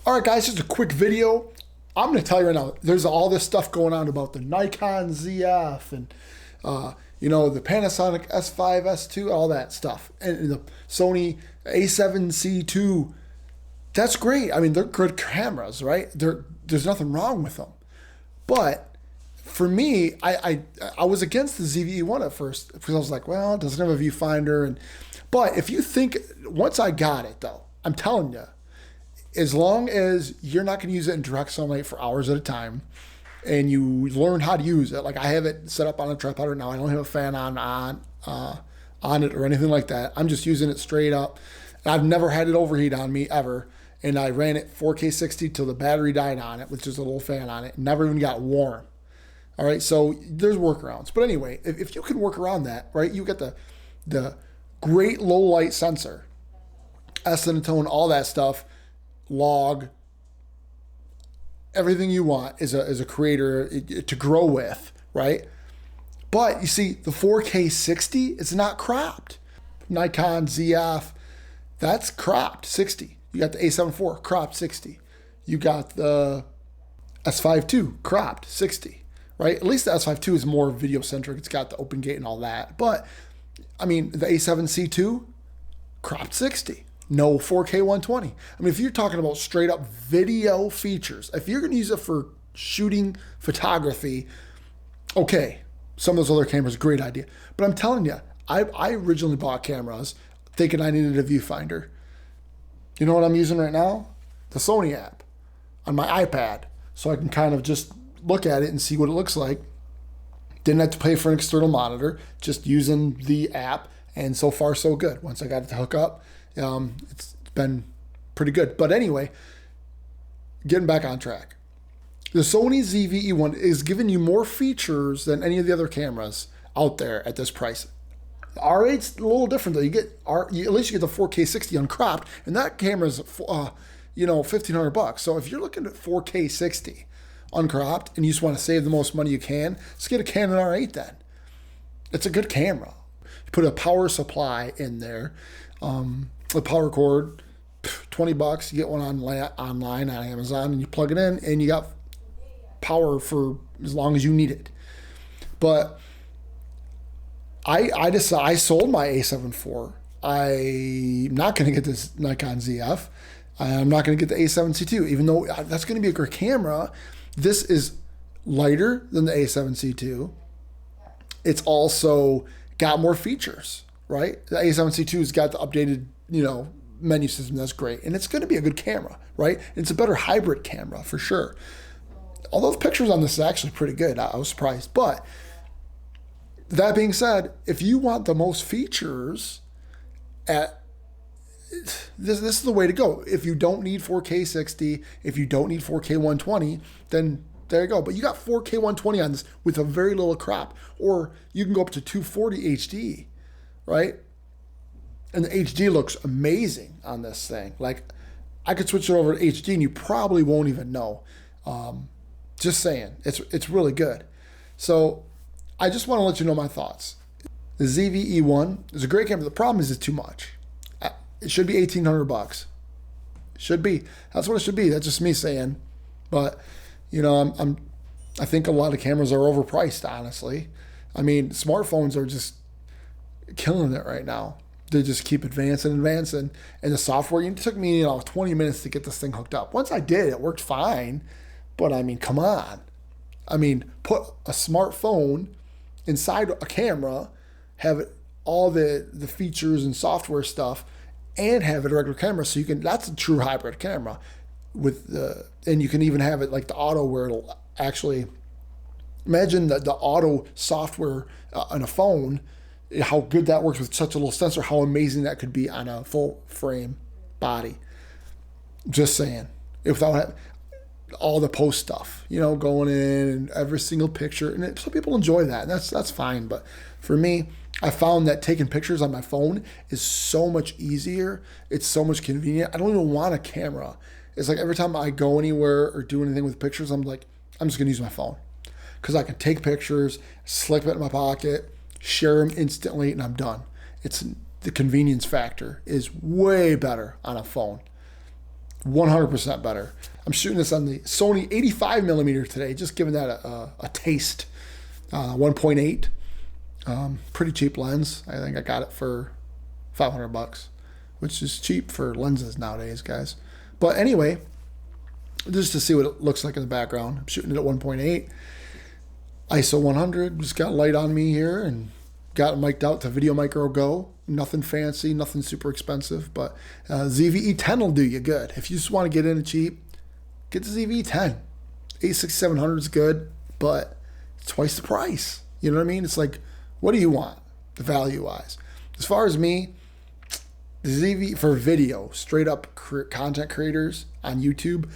All right, guys, just a quick video. I'm going to tell you right now, there's all this stuff going on about the Nikon Zf and, the Panasonic S5, S2, all that stuff. And the Sony A7C2. That's great. I mean, they're good cameras, right? There's nothing wrong with them. But for me, I was against the ZVE1 at first because I was like, well, it doesn't have a viewfinder. But if you think, once I got it, though, I'm telling you, as long as you're not going to use it in direct sunlight for hours at a time and you learn how to use it, like I have it set up on a tripod right now. I don't have a fan on it or anything like that. I'm just using it straight up. I've never had it overheat on me ever. And I ran it 4K 60 till the battery died on it with just a little fan on it. Never even got warm. All right, so there's workarounds. But anyway, if you can work around that, right, you get the great low light sensor, S-tone, all that stuff, log, everything you want as a creator to grow with, right? But you see, the 4K 60, it's not cropped. Nikon Zf, that's cropped 60. You got the A7 IV cropped 60. You got the S5 cropped 60, right? At least the S5 is more video centric. It's got the open gate and all that. But I mean, the A7C2 cropped 60. No 4K 120. I mean, if you're talking about straight up video features, if you're going to use it for shooting photography, okay, some of those other cameras, great idea. But I'm telling you, I originally bought cameras thinking I needed a viewfinder. You know what I'm using right now? The Sony app on my iPad. So I can kind of just look at it and see what it looks like. Didn't have to pay for an external monitor, just using the app. And so far, so good. Once I got it to hook up, it's been pretty good. But anyway, getting back on track. The Sony ZVE1 is giving you more features than any of the other cameras out there at this price. R8's a little different though. At least you get the 4K 60 uncropped, and that camera's $1,500. So if you're looking at 4K 60 uncropped and you just want to save the most money you can, let's get a Canon R8 then. It's a good camera. You put a power supply in there, a power cord, $20. You get one online on Amazon, and you plug it in, and you got power for as long as you need it. But I sold my A7 IV. I'm not going to get this Nikon Zf. I'm not going to get the A7C2, even though that's going to be a great camera. This is lighter than the A7C2. It's also got more features, right? The A7C2's got the updated, menu system. That's great. And it's going to be a good camera, right? It's a better hybrid camera for sure. All those pictures on this is actually pretty good. I was surprised. But that being said, if you want the most features this is the way to go. If you don't need 4K 60, if you don't need 4K 120, then there you go. But you got 4K 120 on this with a very little crop. Or you can go up to 240 HD, right? And the HD looks amazing on this thing. Like, I could switch it over to HD and you probably won't even know. Just saying, it's really good. So I just want to let you know my thoughts. The ZVE1 is a great camera. The problem is it's too much. It should be $1,800. Should be. That's what it should be. That's just me saying. But I think a lot of cameras are overpriced, honestly. I mean, smartphones are just killing it right now. They just keep advancing. And the software, it took me 20 minutes to get this thing hooked up. Once I did, it worked fine. But I mean, come on. I mean, put a smartphone inside a camera, have it all the features and software stuff, and have it a regular camera. So that's a true hybrid camera and you can even have it like the auto, where it'll actually imagine the auto software on a phone, how good that works with such a little sensor, how amazing that could be on a full frame body. Just saying, without all the post stuff, going in and every single picture. And some people enjoy that, and that's fine. But for me, I found that taking pictures on my phone is so much easier. It's so much convenient. I don't even want a camera. It's like every time I go anywhere or do anything with pictures, I'm like, I'm just going to use my phone. Because I can take pictures, slip it in my pocket, share them instantly, and I'm done. The convenience factor is way better on a phone. 100% better. I'm shooting this on the Sony 85 millimeter today, just giving that a taste. 1.8, pretty cheap lens. I think I got it for $500, which is cheap for lenses nowadays, guys. But anyway, just to see what it looks like in the background, I'm shooting it at 1.8, ISO 100. Just got light on me here and got it mic'd out to Video Micro Go. Nothing fancy, nothing super expensive, but ZVE10 will do you good. If you just want to get in cheap, get the ZVE10. A6700 is good, but it's twice the price. You know what I mean? It's like, what do you want, the value-wise? As far as me, the ZV for video, straight up content creators on YouTube,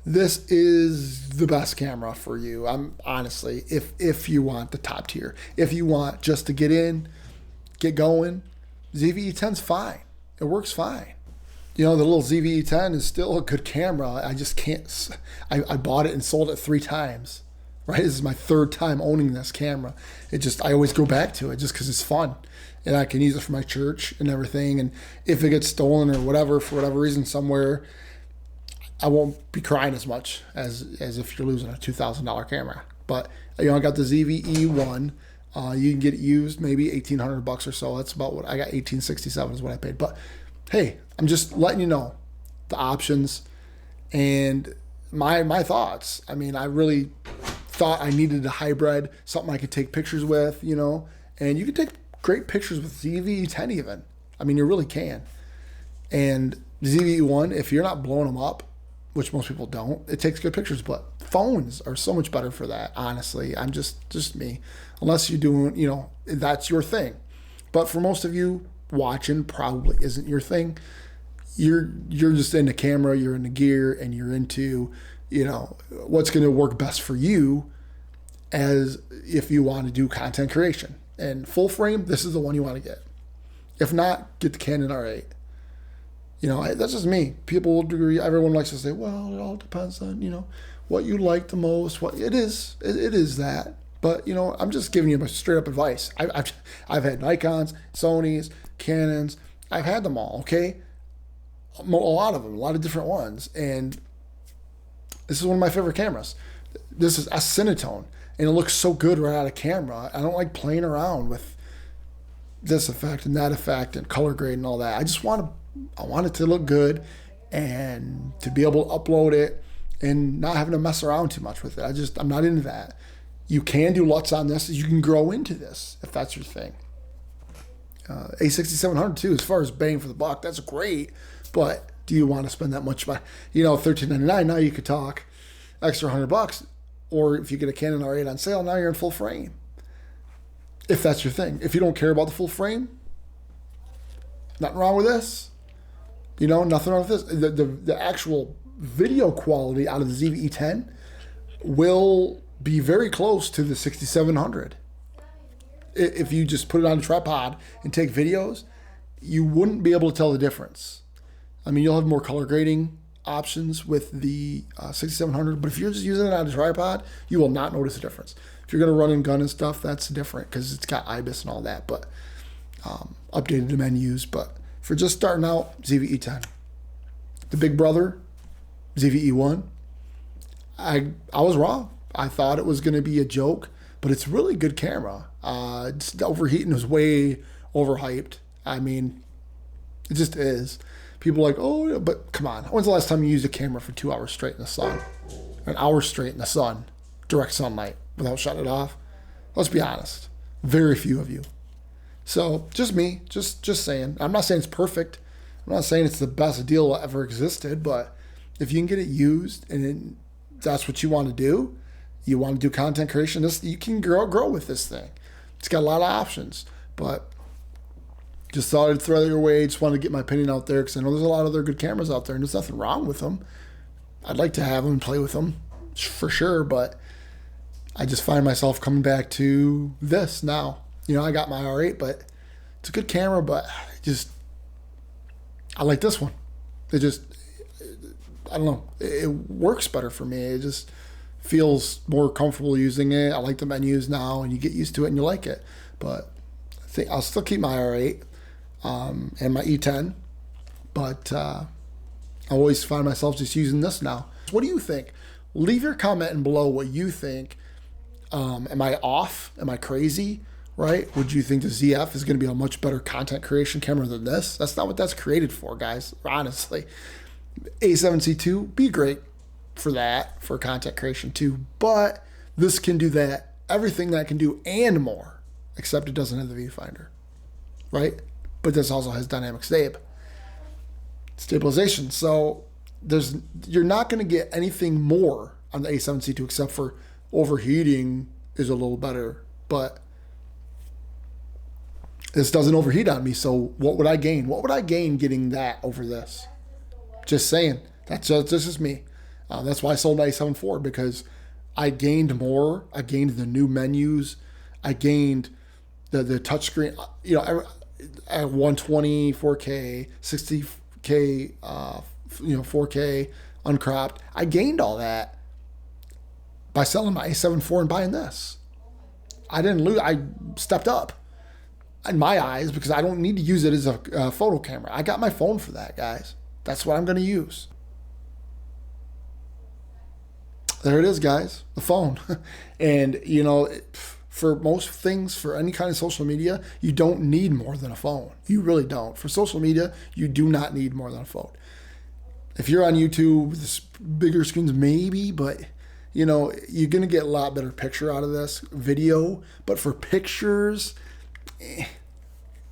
this is the best camera for you. I'm honestly, if you want the top tier, if you want just to get in, get going, ZVE10's fine. It works fine. You know, the little ZVE10 is still a good camera. I just can't. I bought it and sold it 3 times. Right, this is my 3rd time owning this camera. I always go back to it just because it's fun, and I can use it for my church and everything. And if it gets stolen or whatever, for whatever reason somewhere, I won't be crying as much as if you're losing a $2,000 camera. But you know, I got the ZVE1. You can get it used maybe $1,800 or so. That's about what I got. $1,867 is what I paid. But hey, I'm just letting you know the options and my thoughts. I mean, I really thought I needed a hybrid, something I could take pictures with, you know, and you can take great pictures with ZVE10 even. I mean, you really can. And ZVE1, if you're not blowing them up, which most people don't, it takes good pictures, but phones are so much better for that, honestly. I'm just me. Unless you're doing, you know, that's your thing. But for most of you, watching probably isn't your thing. You're just into camera, you're into gear, and you're into, you know, what's going to work best for you as if you want to do content creation. And full frame, this is the one you want to get. If not, get the Canon R8. You know, that's just me. People will agree. Everyone likes to say, well, it all depends on, you know, what you like the most. What it is that. But, you know, I'm just giving you straight up advice. I've had Nikons, Sonys, Canons. I've had them all, okay? A lot of them, a lot of different ones. And this is one of my favorite cameras. This is A7C2, and it looks so good right out of camera. I don't like playing around with this effect and that effect and color grade and all that. I want it to look good and to be able to upload it and not having to mess around too much with it. I'm not into that. You can do LUTs on this. You can grow into this if that's your thing. A6700 too, as far as bang for the buck, that's great. But do you want to spend that much money? You know, $13.99, now you could talk extra $100. Or if you get a Canon R8 on sale, now you're in full frame. If that's your thing. If you don't care about the full frame, nothing wrong with this. You know, nothing wrong with this. The actual video quality out of the ZVE10 will be very close to the 6700. If you just put it on a tripod and take videos, you wouldn't be able to tell the difference. I mean, you'll have more color grading options with the 6700, but if you're just using it on a tripod, you will not notice the difference. If you're going to run and gun and stuff, that's different because it's got IBIS and all that, but updated the menus. But for just starting out, ZVE10. The big brother, ZVE1, I was wrong. I thought it was going to be a joke, but it's really good camera. The overheating was way overhyped. I mean, it just is. People are like, oh, but come on. When's the last time you used a camera for 2 hours straight in the sun? An hour straight in the sun, direct sunlight, without shutting it off? Let's be honest. Very few of you. So just me, just saying. I'm not saying it's perfect. I'm not saying it's the best deal that ever existed, but if you can get it used and that's what you want to do, you want to do content creation, you can grow with this thing. It's got a lot of options, but just thought I'd throw it your way. Just wanted to get my opinion out there because I know there's a lot of other good cameras out there and there's nothing wrong with them. I'd like to have them and play with them for sure, but I just find myself coming back to this now. You know, I got my R8, but it's a good camera, but I like this one. I don't know. It works better for me. It just feels more comfortable using it. I like the menus now, and you get used to it and you like it. But I think I'll still keep my R8 and my E10. But I'm I always find myself just using this now. What do you think? Leave your comment in below what you think. Am I off? Am I crazy? Right? Would you think the ZF is going to be a much better content creation camera than this? That's not what that's created for, guys. Honestly, A7C2 be great for that, for content creation too. But this can do that, everything that can do and more, except it doesn't have the viewfinder, right? But this also has dynamic stabilization. So you're not going to get anything more on the A7C2 except for overheating is a little better, but this doesn't overheat on me. So what would I gain? What would I gain getting that over this? Just saying. That's just me. That's why I sold my A7 IV, because I gained more. I gained the new menus. I gained the touchscreen. You know, at 120, 4K, 60K, 4K uncropped. I gained all that by selling my A7 IV and buying this. I didn't lose. I stepped up in my eyes because I don't need to use it as a photo camera. I got my phone for that, guys. That's what I'm going to use. There it is, guys, the phone. And, you know, for most things, for any kind of social media, you don't need more than a phone. You really don't. For social media, you do not need more than a phone. If you're on YouTube with bigger screens, maybe, but, you know, you're going to get a lot better picture out of this video. But for pictures,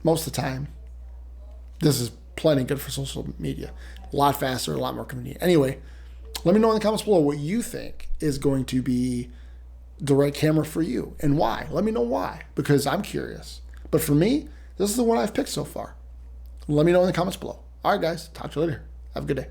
most of the time, this is plenty good for social media. A lot faster, a lot more convenient. Anyway, let me know in the comments below what you think is going to be the right camera for you and why. Let me know why, because I'm curious. But for me, this is the one I've picked so far. Let me know in the comments below. All right, guys. Talk to you later. Have a good day.